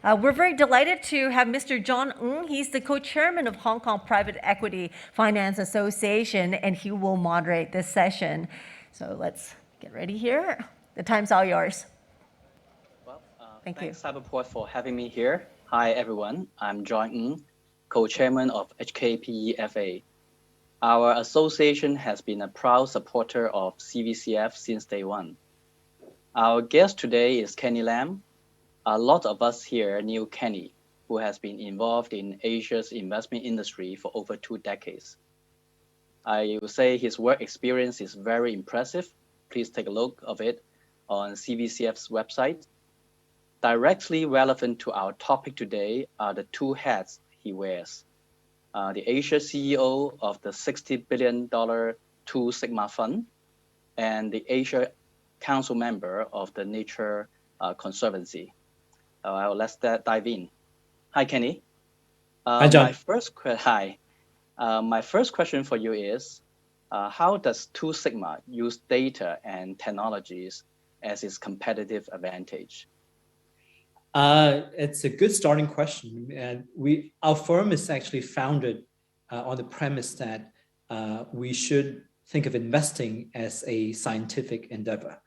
We're very delighted to have Mr. John Ng. He's the co-chairman of Hong Kong Private Equity Finance Association, and he will moderate this session. So let's get ready here. The time's all yours. Well, Thank you. Thanks Cyberport for having me here. Hi everyone, I'm John Ng, co-chairman of HKPEFA. Our association has been a proud supporter of CVCF since day one. Our guest today is Kenny Lam. A lot of us here knew Kenny, who has been involved in Asia's investment industry for over 2 decades. I would say his work experience is very impressive. Please take a look of it on CVCF's website. Directly relevant to our topic today are the 2 hats he wears. The Asia CEO of the $60 billion 2 Sigma Fund, and the Asia Council member of the Nature Conservancy. Let's dive in. Hi, Kenny. Hi, John. My first question for you is, how does 2 Sigma use data and technologies as its competitive advantage? It's a good starting question. And our firm is actually founded on the premise that we should think of investing as a scientific endeavor.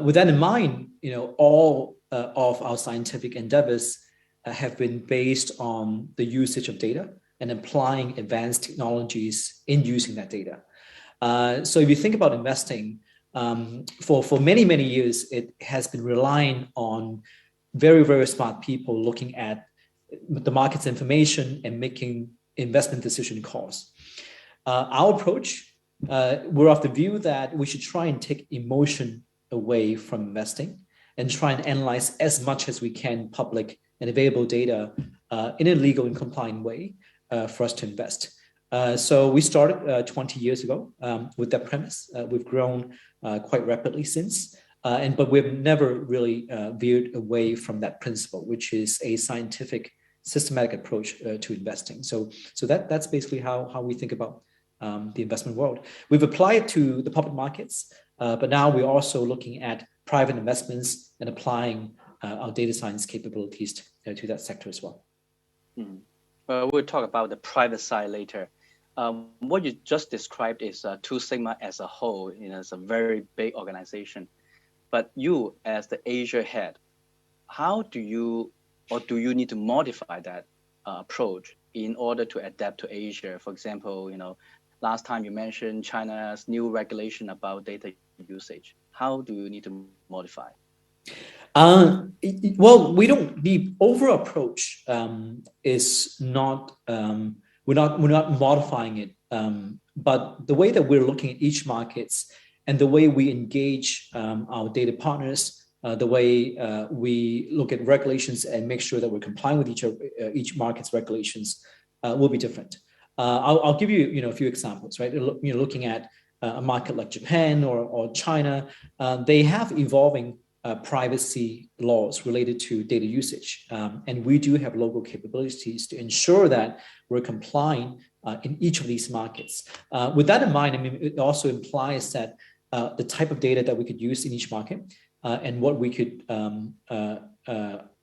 With that in mind, all of our scientific endeavors have been based on the usage of data and applying advanced technologies in using that data. So if you think about investing, for many, many years, it has been relying on very, very smart people looking at the market's information and making investment decision calls. Our approach, we're of the view that we should try and take emotion away from investing and try and analyze as much as we can public and available data in a legal and compliant way for us to invest. So we started 20 years ago with that premise. We've grown quite rapidly since. But we've never really veered away from that principle, which is a scientific, systematic approach to investing. So that's basically how we think about the investment world. We've applied it to the public markets, but now we're also looking at private investments and applying our data science capabilities to that sector as well. Well, we'll talk about the private side later. What you just described is 2 Sigma as a whole. It's a very big organization. But you, as the Asia head, how do you need to modify that approach in order to adapt to Asia? For example, last time you mentioned China's new regulation about data usage. How do you need to modify? Well, we don't. The overall approach is not. We're not modifying it. But the way that we're looking at each markets and the way we engage our data partners, the way we look at regulations and make sure that we're complying with each market's regulations will be different. I'll give you a few examples, right? Looking at a market like Japan or China, they have evolving privacy laws related to data usage, and we do have local capabilities to ensure that we're complying in each of these markets. With that in mind, it also implies that the type of data that we could use in each market and what we could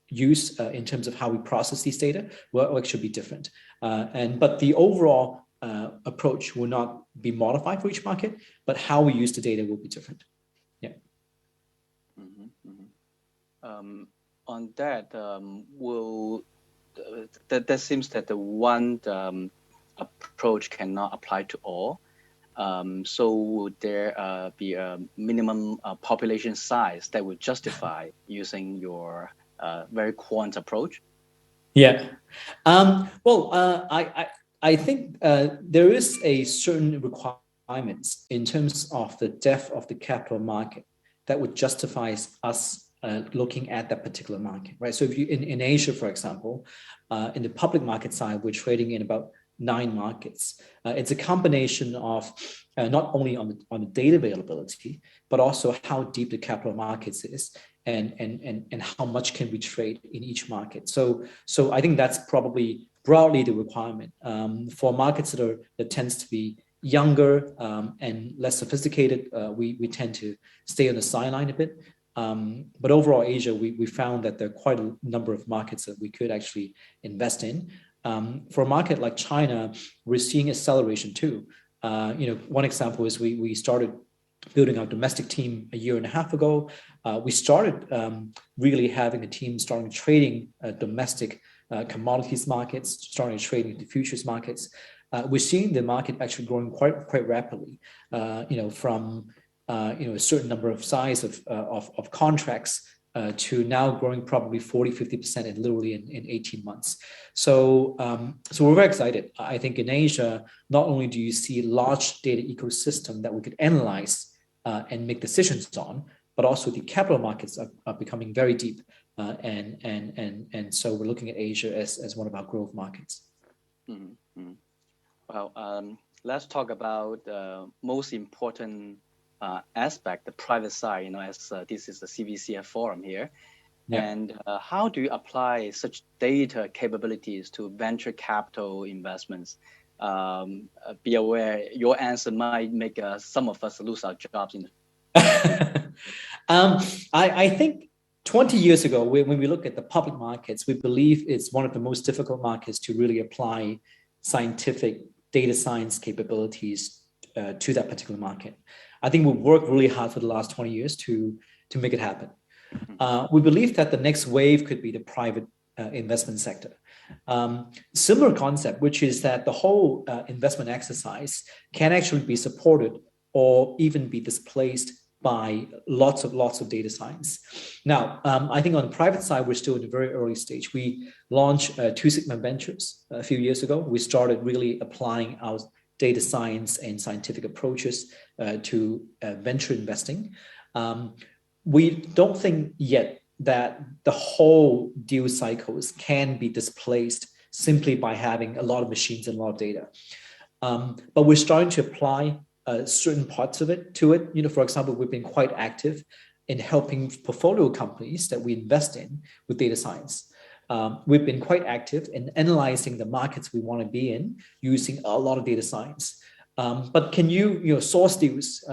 use in terms of how we process these data will actually be different. But the overall approach will not be modified for each market, but how we use the data will be different. Yeah. On that, that seems that the one approach cannot apply to all. So would there be a minimum population size that would justify using your very quant approach? Yeah. I think there is a certain requirements in terms of the depth of the capital market that would justify us looking at that particular market, right? So if you in Asia, for example, in the public market side, we're trading in about 9 markets. It's a combination of not only on the data availability, but also how deep the capital markets is and how much can we trade in each market. So I think that's probably broadly the requirement for markets that tends to be younger and less sophisticated. We tend to stay on the sideline a bit. But overall, Asia, we found that there are quite a number of markets that we could actually invest in. For a market like China, we're seeing acceleration too. One example is we started building our domestic team a year and a half ago. We started really having a team starting trading domestic commodities markets, starting trading the futures markets. We're seeing the market actually growing quite rapidly. From a certain number of size of contracts to now growing probably 40-50% in literally in 18 months. So we're very excited. I think in Asia, not only do you see large data ecosystem that we could analyze and make decisions on, but also the capital markets are becoming very deep. And so we're looking at Asia as one of our growth markets. Mm-hmm. Well, let's talk about the most important aspect, the private side, as this is the CVCF forum here. Yeah. And how do you apply such data capabilities to venture capital investments? Be aware, your answer might make some of us lose our jobs. I think 20 years ago, when we look at the public markets, we believe it's one of the most difficult markets to really apply scientific data science capabilities to that particular market. I think we've worked really hard for the last 20 years to make it happen. We believe that the next wave could be the private investment sector. Similar concept, which is that the whole investment exercise can actually be supported or even be displaced by lots of data science. Now, I think on the private side, we're still in a very early stage. We launched Two Sigma Ventures a few years ago. We started really applying our data science and scientific approaches to venture investing. We don't think yet that the whole deal cycles can be displaced simply by having a lot of machines and a lot of data. But we're starting to apply certain parts of it to it. For example, we've been quite active in helping portfolio companies that we invest in with data science. We've been quite active in analyzing the markets we want to be in using a lot of data science. But can you source deals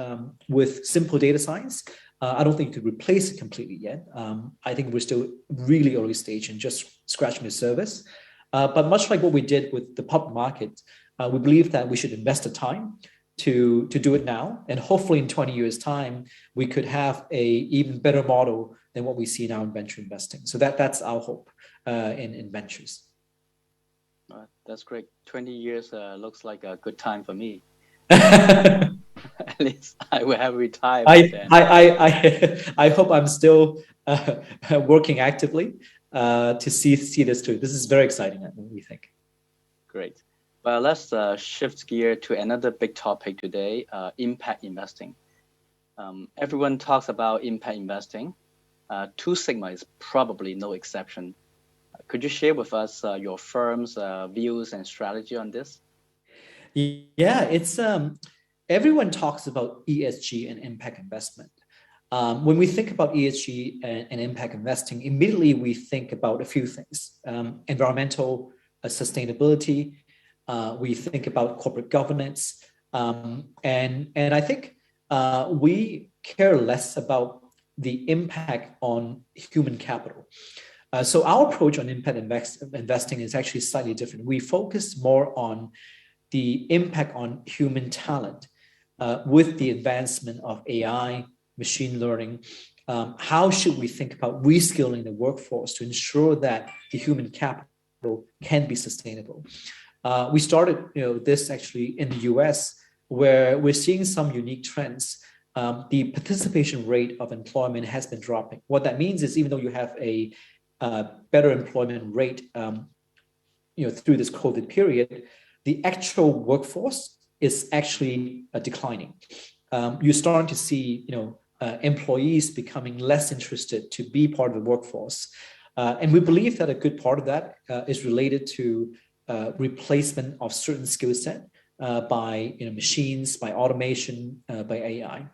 with simple data science? I don't think you could replace it completely yet. I think we're still really early stage and just scratching the surface. But much like what we did with the public market, we believe that we should invest the time to do it now. And hopefully in 20 years' time, we could have a even better model than what we see now in venture investing. So that's our hope in ventures. That's great. 20 years looks like a good time for me. At least I will have retired. I hope I'm still working actively to see this through. This is very exciting, we think. Great. Well, let's shift gear to another big topic today, impact investing. Everyone talks about impact investing. Two Sigma is probably no exception. Could you share with us your firm's views and strategy on this? Yeah, it's everyone talks about ESG and impact investment. When we think about ESG and impact investing, immediately we think about a few things: environmental sustainability. We think about corporate governance, and I think we care less about the impact on human capital. So our approach on impact investing is actually slightly different. We focus more on the impact on human talent with the advancement of AI, machine learning. How should we think about reskilling the workforce to ensure that the human capital can be sustainable? We started this actually in the US, where we're seeing some unique trends. The participation rate of employment has been dropping. What that means is even though you have a better employment rate through this COVID period, the actual workforce is actually declining. You're starting to see employees becoming less interested to be part of the workforce. And we believe that a good part of that is related to replacement of certain skill set by machines, by automation, by AI.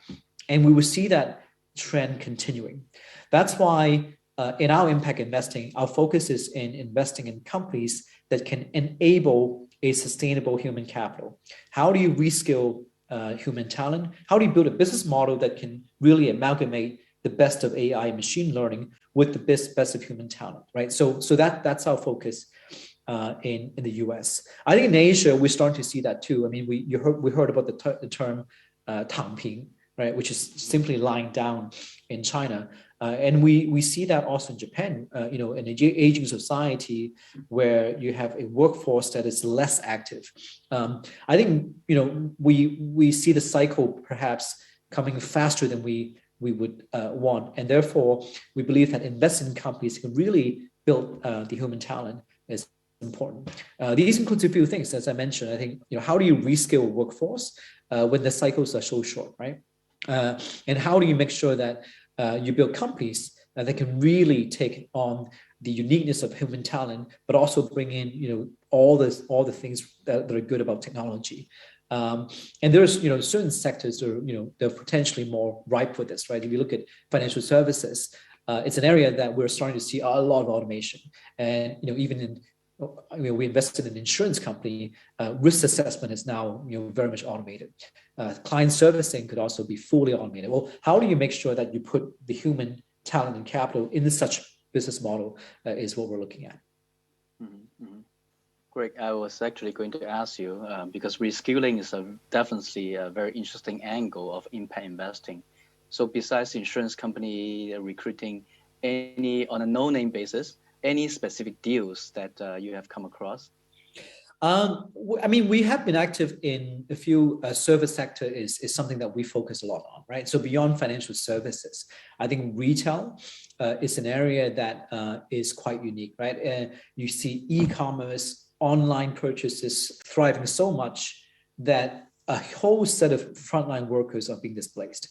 And we will see that trend continuing. That's why in our impact investing, our focus is in investing in companies that can enable a sustainable human capital. How do you reskill human talent? How do you build a business model that can really amalgamate the best of AI and machine learning with the best of human talent, right? So that's our focus in the US. I think in Asia, we're starting to see that too. I mean, we heard about the term 躺平, right, which is simply lying down in China. And we see that also in Japan, in an aging society where you have a workforce that is less active. I think, we see the cycle perhaps coming faster than we would want. And therefore, we believe that investing in companies can really build the human talent is important. These includes a few things, as I mentioned. I think, how do you reskill a workforce when the cycles are so short, right? And how do you make sure that you build companies that can really take on the uniqueness of human talent, but also bring in, all the things that are good about technology. And there's, certain sectors that are, they're potentially more ripe for this, right? If you look at financial services, it's an area that we're starting to see a lot of automation. And, even we invested in an insurance company, risk assessment is now, very much automated. Client servicing could also be fully automated. Well, how do you make sure that you put the human talent and capital in such business model is what we're looking at. Mm-hmm. Mm-hmm. Great. I was actually going to ask you, because reskilling is definitely a very interesting angle of impact investing. So besides insurance company recruiting, on a no-name basis, any specific deals that you have come across? I mean, we have been active in a few service sector is something that we focus a lot on, right? So beyond financial services, I think retail is an area that is quite unique, right? You see e-commerce, online purchases thriving so much that a whole set of frontline workers are being displaced.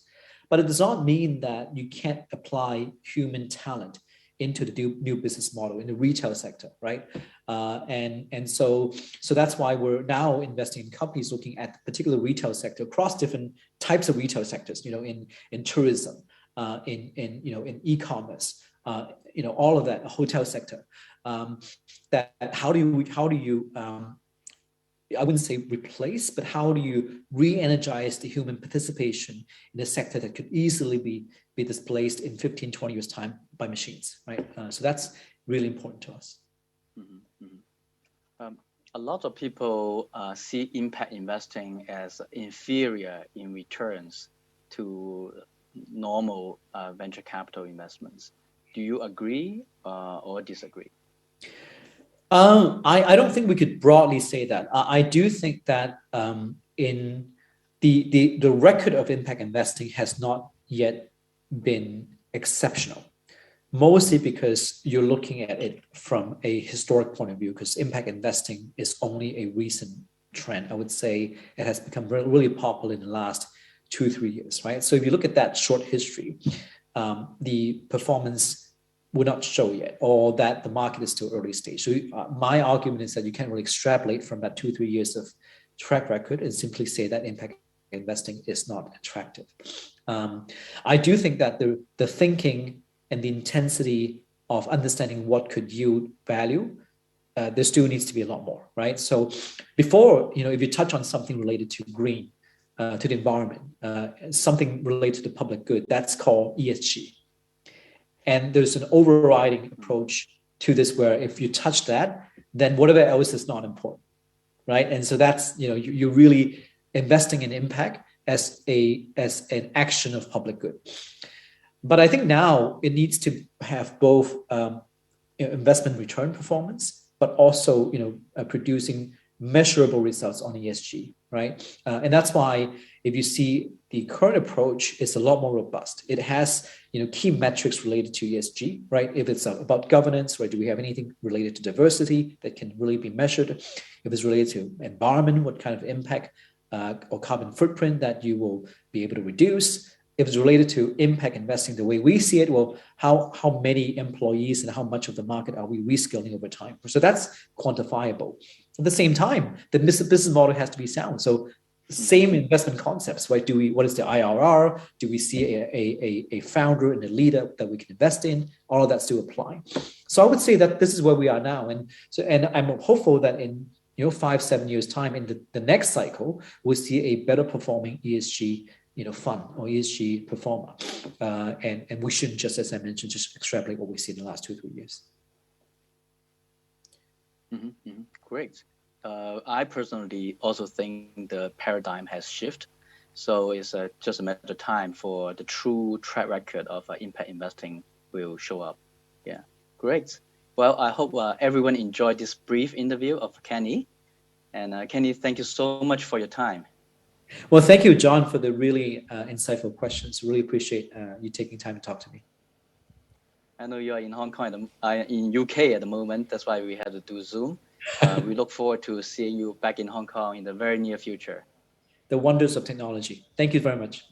But it does not mean that you can't apply human talent into the new business model in the retail sector, right? And so that's why we're now investing in companies looking at the particular retail sector across different types of retail sectors, in tourism, in e-commerce, all of that, hotel sector. That how do you I wouldn't say replace, but how do you re-energize the human participation in a sector that could easily be displaced in 15, 20 years' time by machines, right? So that's really important to us. Mm-hmm. Mm-hmm. A lot of people see impact investing as inferior in returns to normal venture capital investments. Do you agree or disagree? I don't think we could broadly say that. I do think that in the record of impact investing has not yet been exceptional, mostly because you're looking at it from a historic point of view, because impact investing is only a recent trend. I would say it has become really popular in the last 2-3 years, right? So if you look at that short history, the performance would not show yet, or that the market is still early stage. So my argument is that you can't really extrapolate from that 2-3 years of track record and simply say that impact investing is not attractive. I do think that the thinking and the intensity of understanding what could yield value, there still needs to be a lot more, right? So before, if you touch on something related to green, to the environment, something related to the public good, that's called ESG. And there's an overriding approach to this where if you touch that, then whatever else is not important, right? And so that's, you're really investing in impact as an action of public good. But I think now it needs to have both investment return performance, but also, producing measurable results on ESG, right? And that's why if you see the current approach is a lot more robust. It has, key metrics related to ESG, right? If it's about governance, right? Do we have anything related to diversity that can really be measured? If it's related to environment, what kind of impact or carbon footprint that you will be able to reduce? If it's related to impact investing, the way we see it, well, how many employees and how much of the market are we reskilling over time? So that's quantifiable. At the same time, the business model has to be sound. So same investment concepts, right? What is the IRR? Do we see a founder and a leader that we can invest in? All of that still apply. So I would say that this is where we are now. And I'm hopeful that in 5-7 years time in the next cycle, we'll see a better performing ESG fund or ESG performer, and we shouldn't just, as I mentioned, just extrapolate what we see in the last 2-3 years. Great. I personally also think the paradigm has shifted. So it's just a matter of time for the true track record of impact investing will show up. Yeah, great. Well, I hope everyone enjoyed this brief interview of Kenny. And Kenny, thank you so much for your time. Well, thank you, John, for the really insightful questions. Really appreciate you taking time to talk to me. I know you are in Hong Kong, in UK at the moment. That's why we had to do Zoom. We look forward to seeing you back in Hong Kong in the very near future. The wonders of technology. Thank you very much.